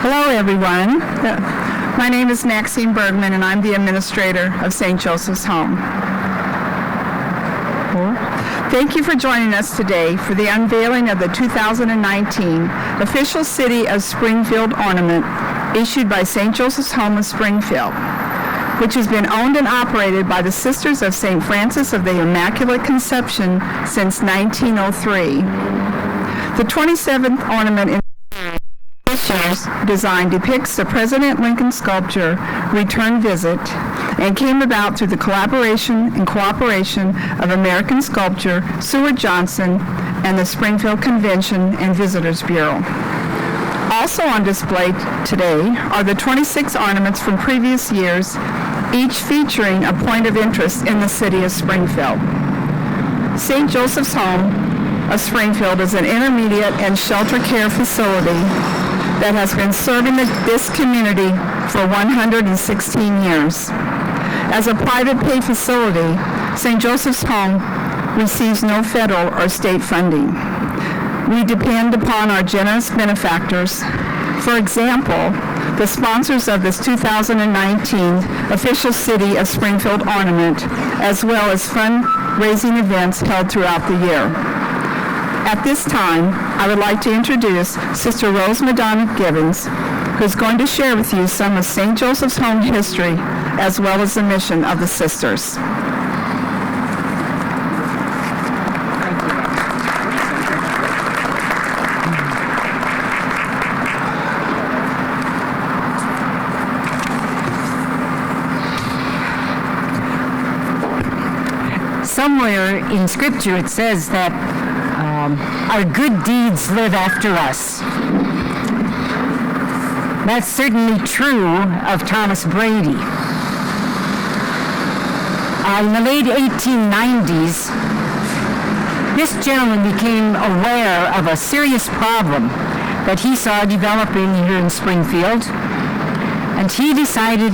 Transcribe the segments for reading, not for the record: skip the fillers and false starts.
Hello, everyone. My name is Maxine Bergman, and I'm the administrator of St. Joseph's Home. Thank you for joining us today for the unveiling of the 2019 official City of Springfield Ornament issued by St. Joseph's Home of Springfield, which has been owned and operated by the Sisters of St. Francis of the Immaculate Conception since 1903. The 27th ornament in this year's design depicts the President Lincoln sculpture Return Visit and came about through the collaboration and cooperation of American Sculptor Seward Johnson and the Springfield Convention and Visitors Bureau. Also on display today are the 26 ornaments from previous years, each featuring a point of interest in the city of Springfield. St. Joseph's Home of Springfield is an intermediate and shelter care facility that has been serving this community for 116 years. As a private pay facility, St. Joseph's Home receives no federal or state funding. We depend upon our generous benefactors. For example, the sponsors of this 2019 official City of Springfield Ornament, as well as fundraising events held throughout the year. At this time, I would like to introduce Sister Rose Madonna Gibbons, who's going to share with you some of St. Joseph's Home history, as well as the mission of the Sisters. Somewhere in Scripture it says that our good deeds live after us. That's certainly true of Thomas Brady. In the late 1890s, this gentleman became aware of a serious problem that he saw developing here in Springfield, and he decided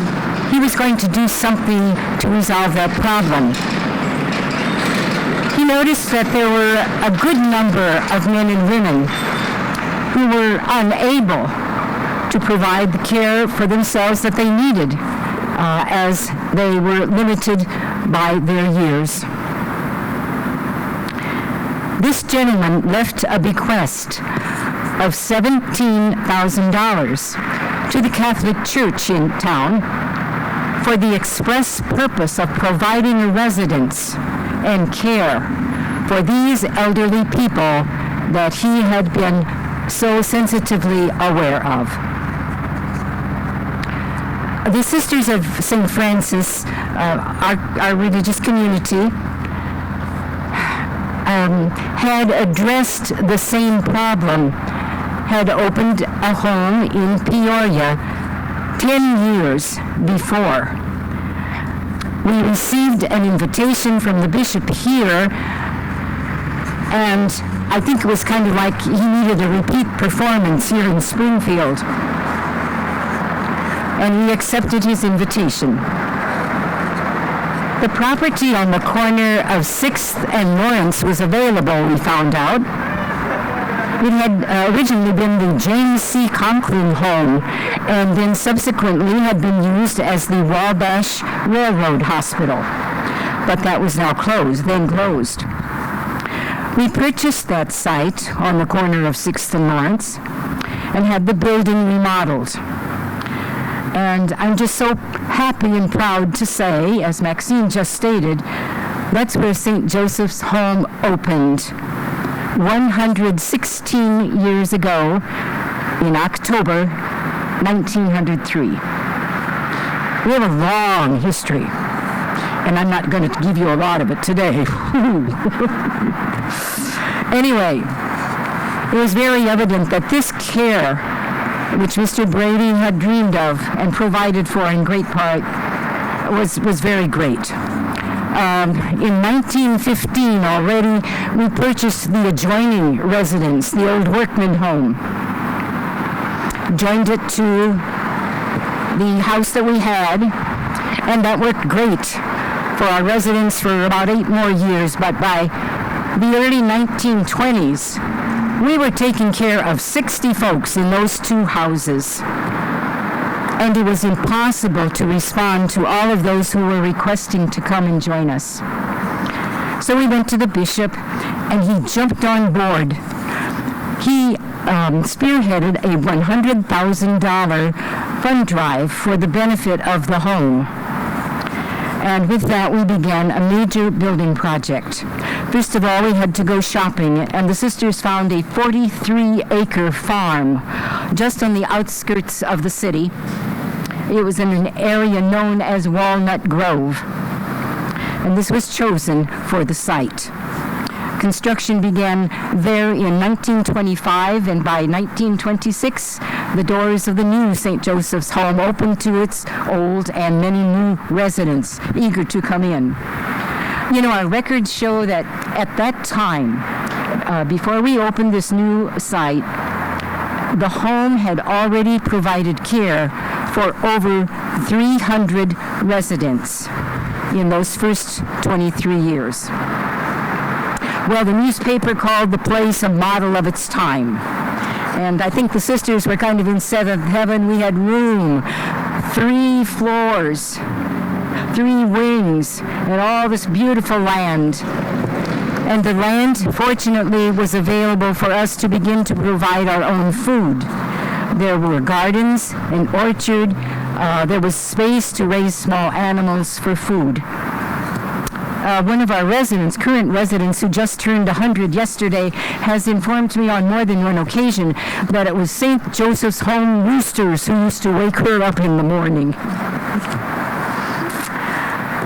he was going to do something to resolve that problem. He noticed that there were a good number of men and women who were unable to provide the care for themselves that they needed as they were limited by their years. This gentleman left a bequest of $17,000 to the Catholic Church in town for the express purpose of providing a residence and care for these elderly people that he had been so sensitively aware of. The Sisters of St. Francis, our religious community, had addressed the same problem, had opened a home in Peoria 10 years before. We received an invitation from the bishop here, and I think it was kind of like he needed a repeat performance here in Springfield. And we accepted his invitation. The property on the corner of 6th and Lawrence was available, we found out. It had originally been the James C. Conklin home, and then subsequently had been used as the Wabash Railroad Hospital. But that was now closed. We purchased that site on the corner of 6th and Lawrence and had the building remodeled. And I'm just so happy and proud to say, as Maxine just stated, that's where St. Joseph's Home opened 116 years ago in October 1903. We have a long history, and I'm not going to give you a lot of it today. Anyway, it was very evident that this care, which Mr. Brady had dreamed of and provided for in great part, was very great. In 1915 already, we purchased the adjoining residence, the old workman home. Joined it to the house that we had, and that worked great for our residents for about 8 more years. But by the early 1920s, We were taking care of 60 folks in those 2 houses. And it was impossible to respond to all of those who were requesting to come and join us. So we went to the bishop, and he jumped on board. He spearheaded a $100,000 fund drive for the benefit of the home. And with that, we began a major building project. First of all, we had to go shopping, and the sisters found a 43-acre farm just on the outskirts of the city. It was in an area known as Walnut Grove, and this was chosen for the site. Construction began there in 1925, and by 1926, the doors of the new St. Joseph's Home opened to its old and many new residents eager to come in. You know, our records show that at that time, before we opened this new site, the home had already provided care for over 300 residents in those first 23 years. Well, the newspaper called the place a model of its time. And I think the sisters were kind of in seventh heaven. We had room, 3 floors, 3 wings, and all this beautiful land. And the land, fortunately, was available for us to begin to provide our own food. There were gardens, an orchard. There was space to raise small animals for food. One of our residents, current residents, who just turned 100 yesterday, has informed me on more than one occasion that it was St. Joseph's Home roosters who used to wake her up in the morning.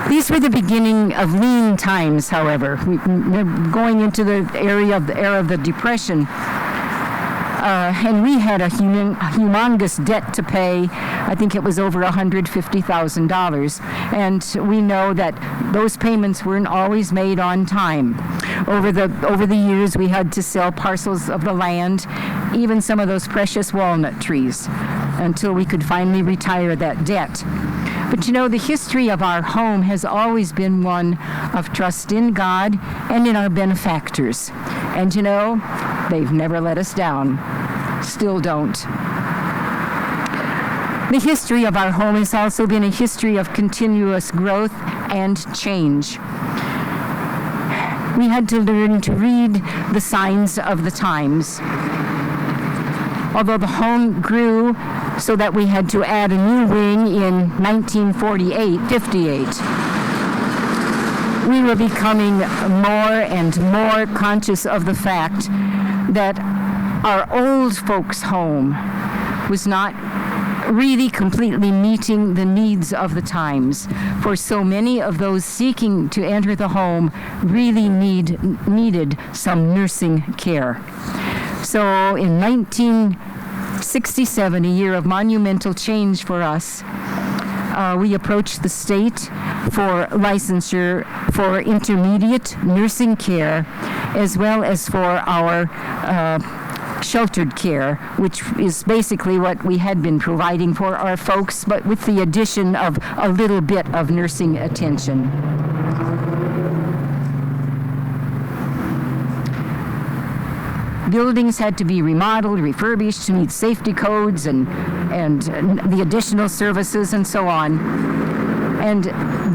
These were the beginning of lean times, however. We're going into the era of the Depression. And we had a humongous debt to pay. I think it was over $150,000. And we know that those payments weren't always made on time. Over the years, we had to sell parcels of the land, even some of those precious walnut trees, until we could finally retire that debt. But you know, the history of our home has always been one of trust in God and in our benefactors. And you know, they've never let us down. Still don't. The history of our home has also been a history of continuous growth and change. We had to learn to read the signs of the times. Although the home grew so that we had to add a new wing in 1958, we were becoming more and more conscious of the fact that our old folks' home was not really completely meeting the needs of the times, for so many of those seeking to enter the home really needed some nursing care. So in 1967, a year of monumental change for us, we approached the state for licensure for intermediate nursing care, as well as for our sheltered care, which is basically what we had been providing for our folks, but with the addition of a little bit of nursing attention. Buildings had to be remodeled, refurbished to meet safety codes and the additional services and so on. And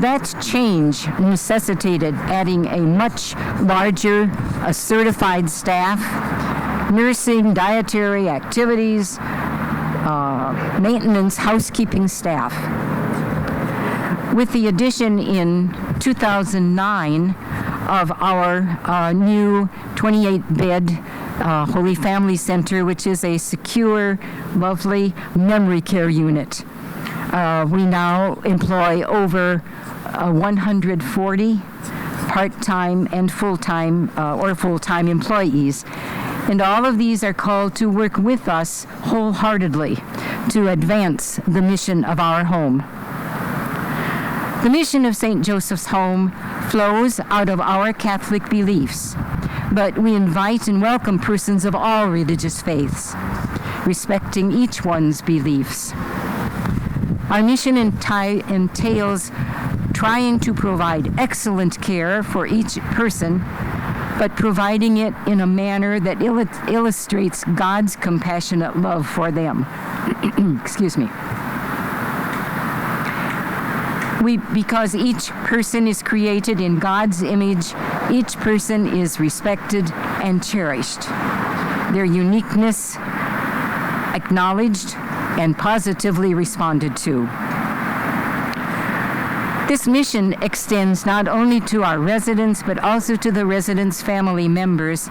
that change necessitated adding a much larger, certified staff, nursing, dietary activities, maintenance, housekeeping staff. With the addition in 2009 of our new 28-bed Holy Family Center, which is a secure, lovely memory care unit. We now employ over 140 part-time and full-time or full-time employees. And all of these are called to work with us wholeheartedly to advance the mission of our home. The mission of St. Joseph's Home flows out of our Catholic beliefs, but we invite and welcome persons of all religious faiths, respecting each one's beliefs. Our mission entails trying to provide excellent care for each person, but providing it in a manner that illustrates God's compassionate love for them. Excuse me. Because each person is created in God's image, each person is respected and cherished. Their uniqueness acknowledged and positively responded to. This mission extends not only to our residents, but also to the residents' family members.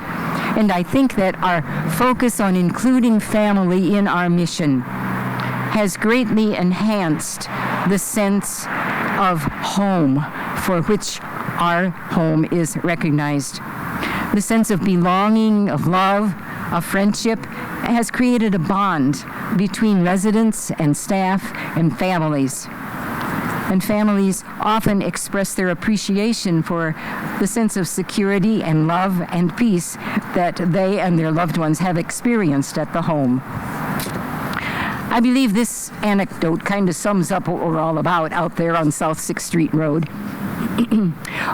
And I think that our focus on including family in our mission has greatly enhanced the sense of home for which our home is recognized. The sense of belonging, of love, of friendship has created a bond between residents and staff and families. And families often express their appreciation for the sense of security and love and peace that they and their loved ones have experienced at the home. I believe this anecdote kind of sums up what we're all about out there on South 6th Street Road.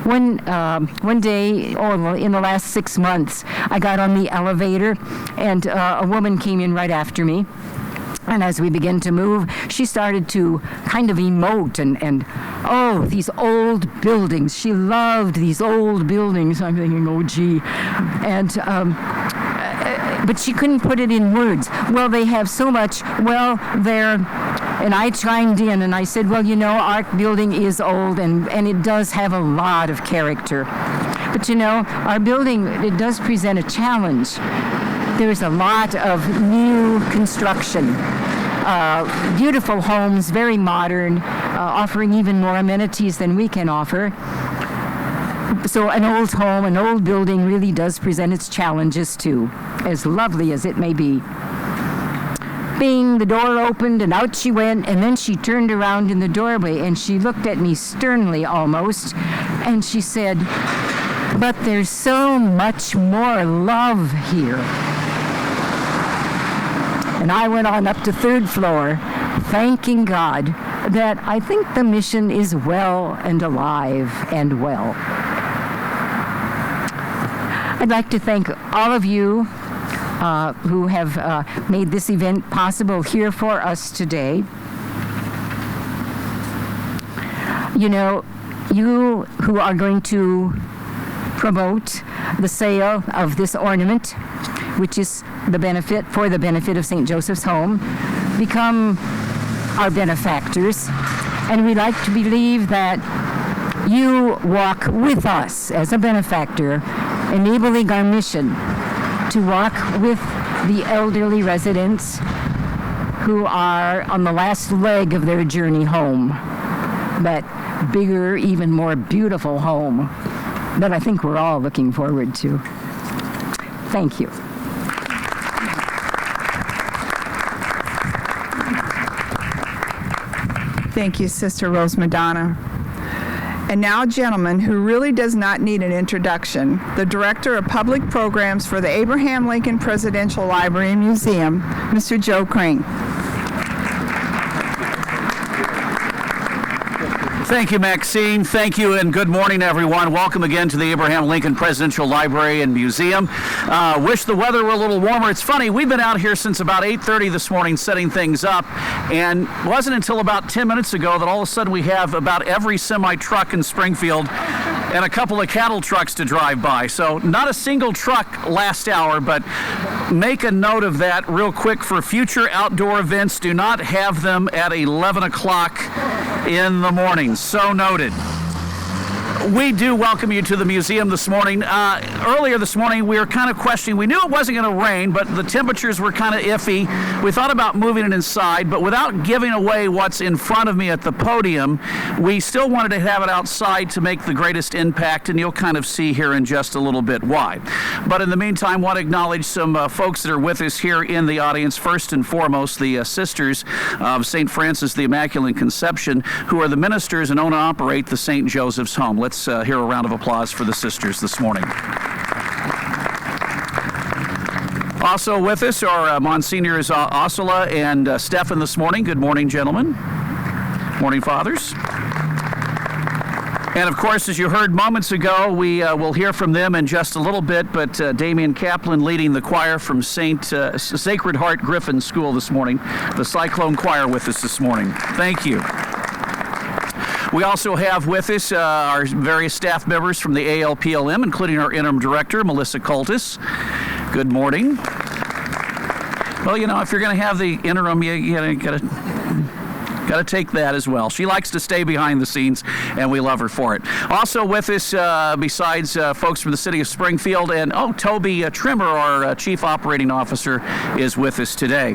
One day, in the last 6 months, I got on the elevator, and a woman came in right after me. And as we began to move, she started to kind of emote and these old buildings. She loved these old buildings. I'm thinking, oh, gee. And but she couldn't put it in words. Well, they have so much. Well, and I chimed in and I said, well, our building is old and it does have a lot of character. But our building, it does present a challenge. There's a lot of new construction. Beautiful homes, very modern, offering even more amenities than we can offer. So an old home, an old building really does present its challenges too, as lovely as it may be. Bing, the door opened and out she went, and then she turned around in the doorway and she looked at me sternly almost, and she said, "But there's so much more love here." And I went on up to 3rd floor, thanking God that I think the mission is well and alive and well. I'd like to thank all of you who have made this event possible here for us today. You who are going to promote the sale of this ornament, which is for the benefit of St. Joseph's Home, become our benefactors. And we like to believe that you walk with us as a benefactor, enabling our mission to walk with the elderly residents who are on the last leg of their journey home. That bigger, even more beautiful home that I think we're all looking forward to. Thank you. Thank you, Sister Rose Madonna. And now, a gentleman who really does not need an introduction, the Director of Public Programs for the Abraham Lincoln Presidential Library and Museum, Mr. Joe Crane. Thank you, Maxine. Thank you, and good morning, everyone. Welcome again to the Abraham Lincoln Presidential Library and Museum. Wish the weather were a little warmer. It's funny, we've been out here since about 8:30 this morning setting things up, and it wasn't until about 10 minutes ago that all of a sudden we have about every semi-truck in Springfield and a couple of cattle trucks to drive by. So not a single truck last hour, but make a note of that real quick for future outdoor events. Do not have them at 11 o'clock in the morning. So noted. We do welcome you to the museum this morning. Earlier this morning, we were kind of questioning. We knew it wasn't going to rain, but the temperatures were kind of iffy. We thought about moving it inside, but without giving away what's in front of me at the podium, we still wanted to have it outside to make the greatest impact, and you'll kind of see here in just a little bit why. But in the meantime, I want to acknowledge some folks that are with us here in the audience. First and foremost, the Sisters of St. Francis the Immaculate Conception, who are the ministers and own and operate the St. Joseph's Home. Let's hear a round of applause for the sisters this morning. Also with us are Monsignors Ossola and Stefan this morning. Good morning, gentlemen. Morning, fathers. And of course, as you heard moments ago, we will hear from them in just a little bit, but Damian Kaplan leading the choir from Sacred Heart Griffin School this morning, the Cyclone Choir with us this morning. Thank you. We also have with us our various staff members from the ALPLM, including our interim director, Melissa Cultus. Good morning. Well, you know, if you're going to have the interim, you got to take that as well. She likes to stay behind the scenes, and we love her for it. Also with us, besides folks from the city of Springfield, and Toby Trimmer, our chief operating officer, is with us today.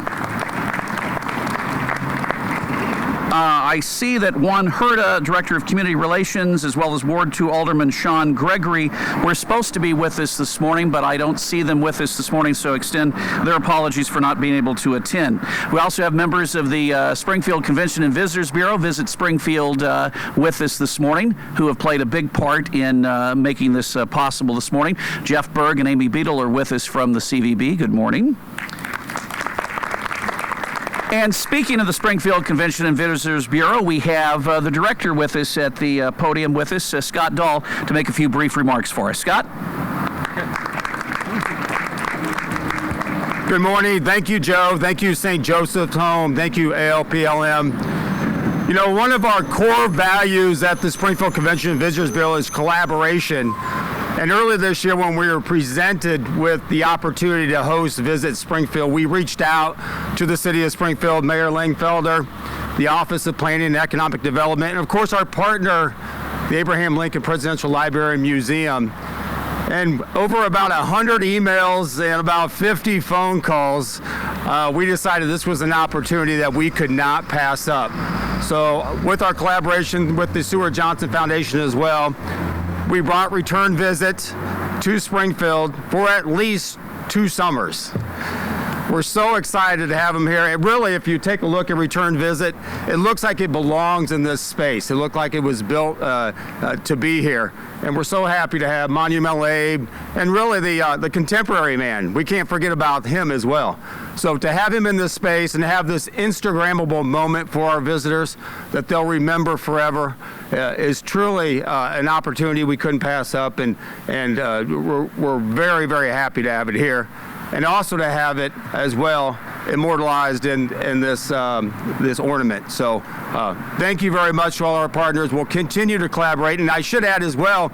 I see that Juan Herta, Director of Community Relations, as well as Ward 2 Alderman Sean Gregory, were supposed to be with us this morning, but I don't see them with us this morning, so extend their apologies for not being able to attend. We also have members of the Springfield Convention and Visitors Bureau visit Springfield with us this morning, who have played a big part in making this possible this morning. Jeff Berg and Amy Beadle are with us from the CVB. Good morning. And speaking of the Springfield Convention and Visitors Bureau, we have the director with us at the podium with us, Scott Dahl, to make a few brief remarks for us. Scott? Good morning. Thank you, Joe. Thank you, St. Joseph's Home. Thank you, ALPLM. You know, one of our core values at the Springfield Convention and Visitors Bureau is collaboration. And earlier this year, when we were presented with the opportunity to host Visit Springfield, we reached out to the city of Springfield, Mayor Langfelder, the Office of Planning and Economic Development, and of course our partner, the Abraham Lincoln Presidential Library and Museum. And over about 100 emails and about 50 phone calls, we decided this was an opportunity that we could not pass up. So with our collaboration with the Seward Johnson Foundation as well, we brought Return Visit to Springfield for at least 2 summers. We're so excited to have them here. And really, if you take a look at Return Visit, it looks like it belongs in this space. It looked like it was built to be here. And we're so happy to have Monumental Abe and really the contemporary man. We can't forget about him as well. So to have him in this space and have this Instagrammable moment for our visitors that they'll remember forever is truly an opportunity we couldn't pass up. And we're very, very happy to have it here. And also to have it as well immortalized in this ornament. So thank you very much to all our partners. We'll continue to collaborate. And I should add as well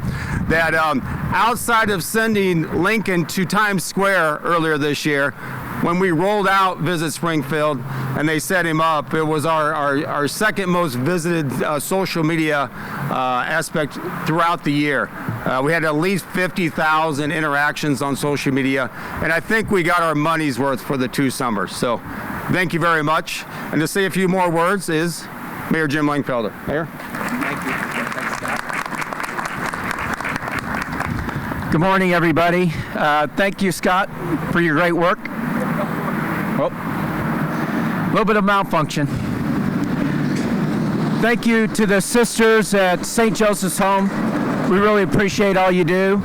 that outside of sending Lincoln to Times Square earlier this year, when we rolled out Visit Springfield and they set him up, it was our second most visited social media aspect throughout the year. We had at least 50,000 interactions on social media, and I think we got our money's worth for the 2 summers. So thank you very much. And to say a few more words is Mayor Jim Langfelder. Mayor? Thank you. Good morning, everybody. Thank you, Scott, for your great work. Oh, a little bit of malfunction. Thank you to the sisters at St. Joseph's Home. We really appreciate all you do.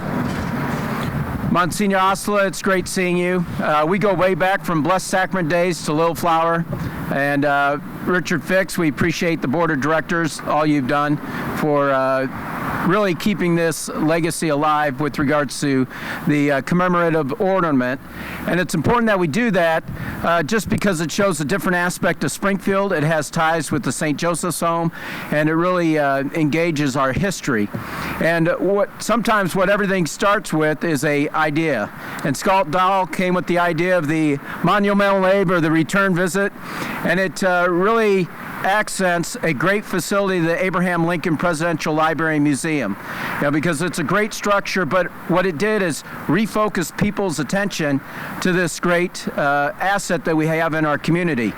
Monsignor Osla, it's great seeing you. We go way back from Blessed Sacrament days to Little Flower. And Richard Fix, we appreciate the board of directors, all you've done for really keeping this legacy alive with regards to the commemorative ornament. And it's important that we do that just because it shows a different aspect of Springfield. It has ties with the St. Joseph's Home, and it really engages our history. And sometimes what everything starts with is a idea. And Scott Dahl came with the idea of the Monumental Abe, or the Return Visit, and it really accents a great facility, the Abraham Lincoln Presidential Library and Museum. Because it's a great structure, but what it did is refocus people's attention to this great asset that we have in our community.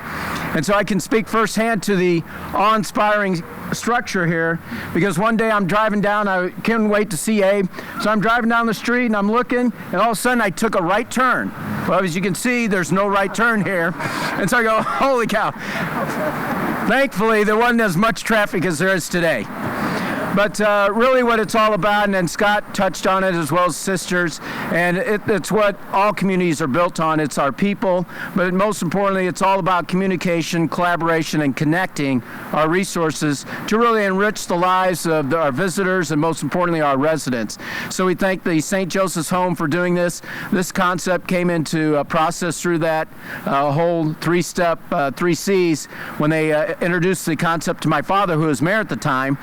And so I can speak firsthand to the awe-inspiring structure here, because one day I'm driving down, I couldn't wait to see Abe, so I'm driving down the street and I'm looking, and all of a sudden I took a right turn. Well, as you can see, there's no right turn here, and so I go, holy cow. Thankfully, there wasn't as much traffic as there is today. But really what it's all about, and then Scott touched on it as well as sisters, and it's what all communities are built on. It's our people, but most importantly, it's all about communication, collaboration, and connecting our resources to really enrich the lives of our visitors and most importantly, our residents. So we thank the St. Joseph's Home for doing this. This concept came into a process through that whole three-step, 3 C's when they introduced the concept to my father, who was mayor at the time,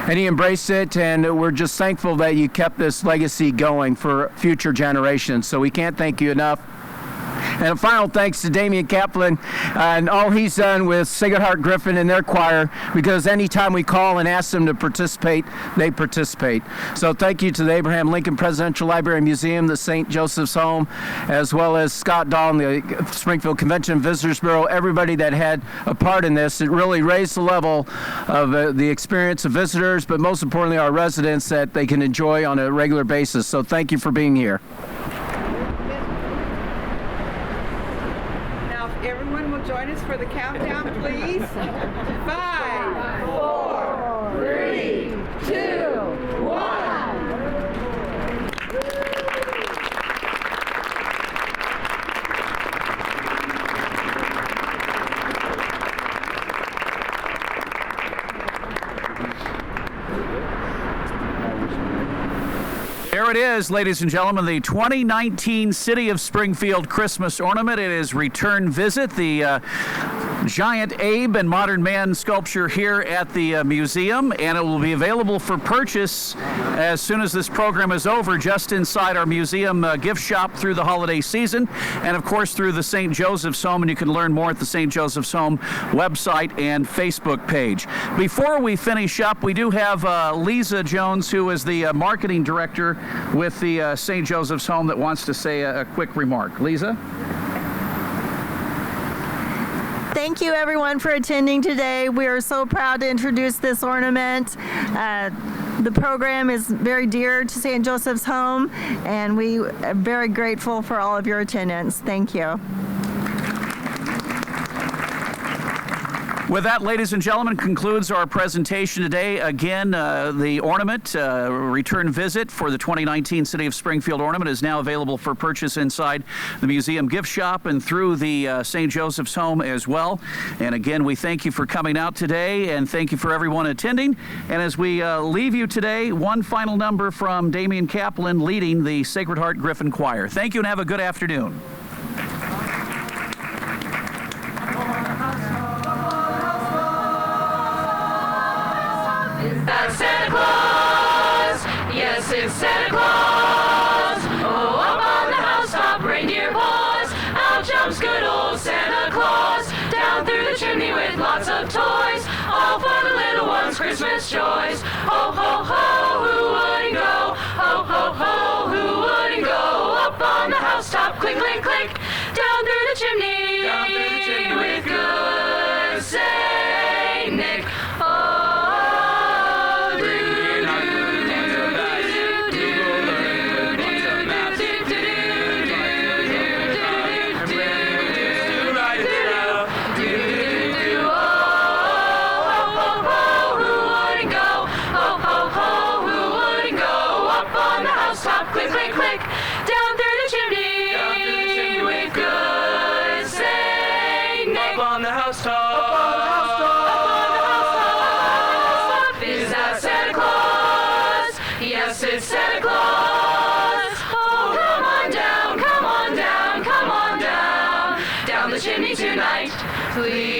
and he embraced it, and we're just thankful that you kept this legacy going for future generations. So we can't thank you enough. And a final thanks to Damian Kaplan and all he's done with Sacred Heart Griffin and their choir, because anytime we call and ask them to participate, they participate. So thank you to the Abraham Lincoln Presidential Library and Museum, the St. Joseph's Home, as well as Scott Dahl and the Springfield Convention and Visitors Bureau, everybody that had a part in this. It really raised the level of the experience of visitors, but most importantly our residents, that they can enjoy on a regular basis. So thank you for being here. Everyone will join us for the countdown, please. 5, 4, 3, 2, 1. There it is, ladies and gentlemen, the 2019 City of Springfield Christmas ornament. It is Return Visit, the giant Abe and modern man sculpture here at the museum, and it will be available for purchase as soon as this program is over, just inside our museum gift shop through the holiday season, and of course through the St. Joseph's Home, and you can learn more at the St. Joseph's Home website and Facebook page. Before we finish up, we do have Lisa Jones, who is the marketing director with the St. Joseph's Home, that wants to say a quick remark. Lisa? Thank you, everyone, for attending today. We are so proud to introduce this ornament. The program is very dear to St. Joseph's Home, and we are very grateful for all of your attendance. Thank you. With that, ladies and gentlemen, concludes our presentation today. Again, the ornament, return visit for the 2019 City of Springfield ornament, is now available for purchase inside the museum gift shop and through the St. Joseph's Home as well. And again, we thank you for coming out today, and thank you for everyone attending. And as we leave you today, one final number from Damian Kaplan leading the Sacred Heart Griffin Choir. Thank you and have a good afternoon. That's Santa Claus, yes, it's Santa Claus. Oh, up on the housetop, reindeer paws, out jumps good old Santa Claus. Down through the chimney with lots of toys, all for the little ones' Christmas joys. Ho, ho, ho, who wouldn't go? Ho, ho, ho, who wouldn't go? Up on the housetop, click, click, click, down through the chimney, with good Saint Nick. Click, click, click, down through the chimney, with good Saint Nick. Up on the housetop, is that Santa Claus? Yes, it's Santa Claus. Oh, come on down, come on down, come on down, down the chimney tonight, please.